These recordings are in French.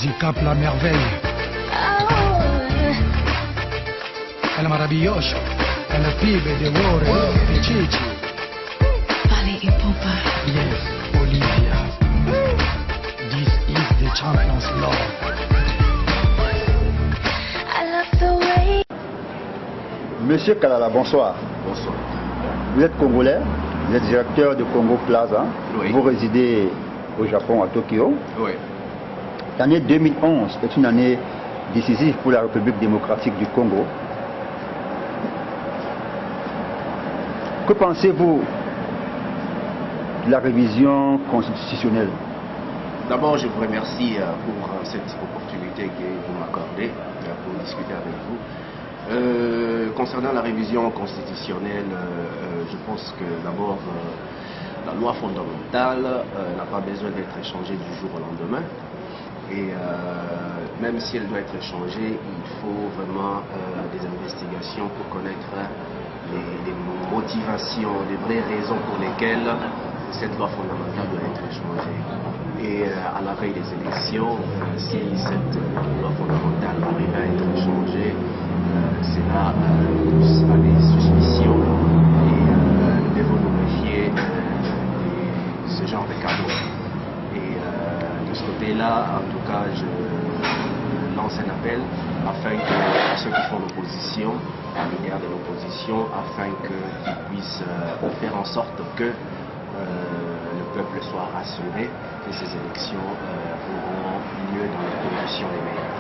du Cap La Merveille. El maravilloso, el pibe de oro, de Chichi. Vale y Popa. Yes, Olivia. This is the champion's love. I love the way. Monsieur Kalala, bonsoir. Bonsoir. Vous êtes congolais, vous êtes directeur de Congo Plaza. Oui. Vous résidez au Japon, à Tokyo. Oui. L'année 2011 est une année décisive pour la République démocratique du Congo. Que pensez-vous de la révision constitutionnelle? D'abord, je vous remercie pour cette opportunité que vous m'accordez pour discuter avec vous. Concernant la révision constitutionnelle, je pense que d'abord, la loi fondamentale n'a pas besoin d'être échangée du jour au lendemain. Et même si elle doit être changée, il faut vraiment des investigations pour connaître les motivations, les vraies raisons pour lesquelles cette loi fondamentale doit être changée. Et à la veille des élections, si cette loi fondamentale arrive à être changée, cela pousse à des suspicions et nous devons nous méfier de ce genre de cadeaux. De ce côté-là, en tout cas, je lance un appel afin que ceux qui font l'opposition, les leaders de l'opposition, afin qu'ils puissent faire en sorte que le peuple soit rassuré que ces élections auront lieu dans les conditions les meilleures.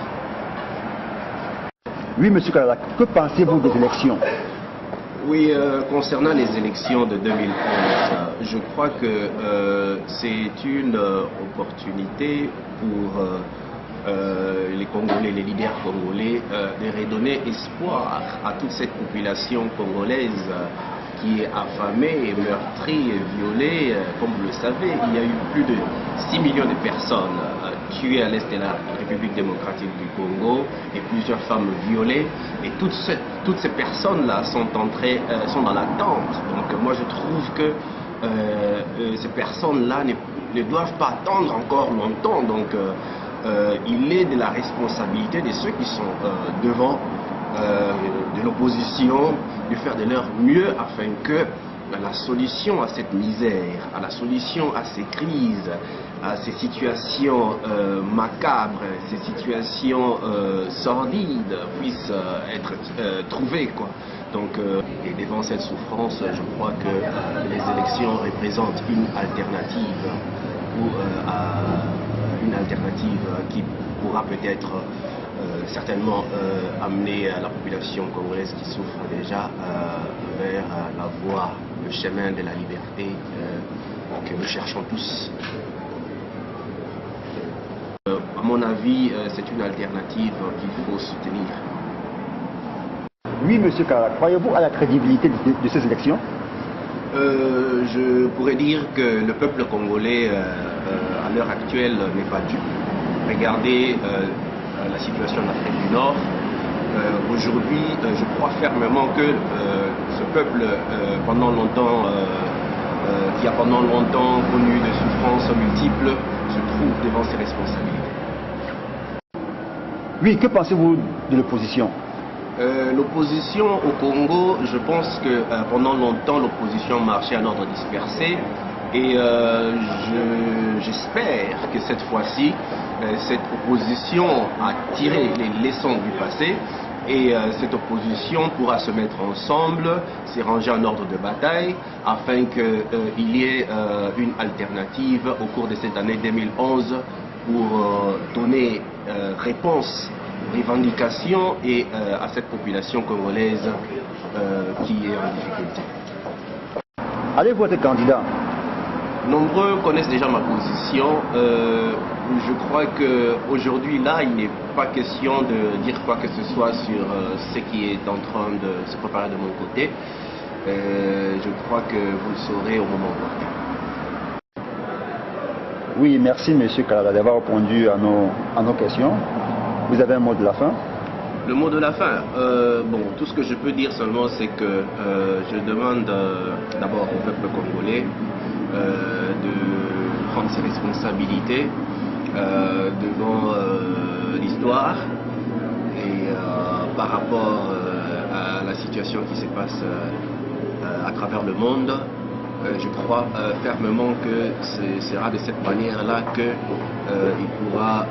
Oui, monsieur Kalala, que pensez-vous des élections? Oui, concernant les élections de 2011, je crois que c'est une opportunité pour les Congolais, les leaders congolais, de redonner espoir à toute cette population congolaise qui est affamée, meurtrie et violée. Comme vous le savez, il y a eu plus de 6 millions de personnes tuées à l'est de la République démocratique du Congo et plusieurs femmes violées. Et toutes ces personnes-là sont dans l'attente. Donc moi je trouve que ces personnes-là ne doivent pas attendre encore longtemps. Donc il est de la responsabilité de ceux qui sont devant de l'opposition de faire de leur mieux afin que la solution à cette misère, à la solution à ces crises, à ces situations macabres, ces situations sordides puissent être trouvées, quoi. Donc, et devant cette souffrance, je crois que les élections représentent une alternative ou une alternative qui pourra peut-être certainement amener la population congolaise qui souffre déjà vers la voie, le chemin de la liberté que nous cherchons tous. À mon avis, c'est une alternative qu'il faut soutenir. Oui, monsieur Kalala, croyez-vous à la crédibilité de ces élections? Je pourrais dire que le peuple congolais, à l'heure actuelle, n'est pas dupe. Regardez la situation en Afrique du Nord. Aujourd'hui, je crois fermement que ce peuple, pendant longtemps, qui a pendant longtemps connu des souffrances multiples, se trouve devant ses responsabilités. Oui, que pensez-vous de l'opposition? L'opposition au Congo, je pense que pendant longtemps, l'opposition marchait en ordre dispersé. Et j'espère que cette fois-ci, cette opposition a tiré les leçons du passé et cette opposition pourra se mettre ensemble, se ranger en ordre de bataille afin qu'il y ait une alternative au cours de cette année 2011 pour donner réponse, revendication et à cette population congolaise qui est en difficulté. Allez-vous être candidat? Nombreux connaissent déjà ma position. Je crois qu'aujourd'hui, là, il n'est pas question de dire quoi que ce soit sur ce qui est en train de se préparer de mon côté. Je crois que vous le saurez au moment opportun. Oui, merci monsieur Kalala d'avoir répondu à nos questions. Vous avez un mot de la fin? Le mot de la fin, bon, tout ce que je peux dire seulement, c'est que je demande d'abord au peuple congolais de prendre ses responsabilités devant l'histoire et par rapport à la situation qui se passe à travers le monde. Je crois fermement que ce sera de cette manière-là qu'il pourra,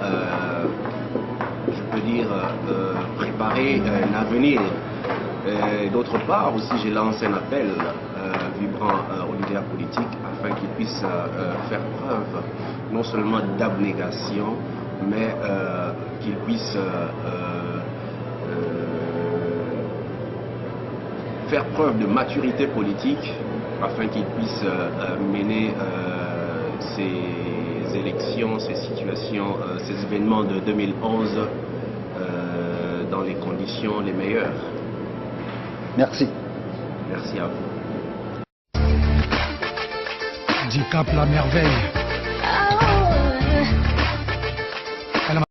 je peux dire, préparer l'avenir. D'autre part, aussi, je lance un appel vibrant aux leaders politiques afin qu'ils puissent faire preuve non seulement d'abnégation, mais qu'ils puissent faire preuve de maturité politique afin qu'ils puissent mener ces élections, ces situations, ces événements de 2011 dans les conditions les meilleures. Merci. Merci à vous. Du Cap La Merveille.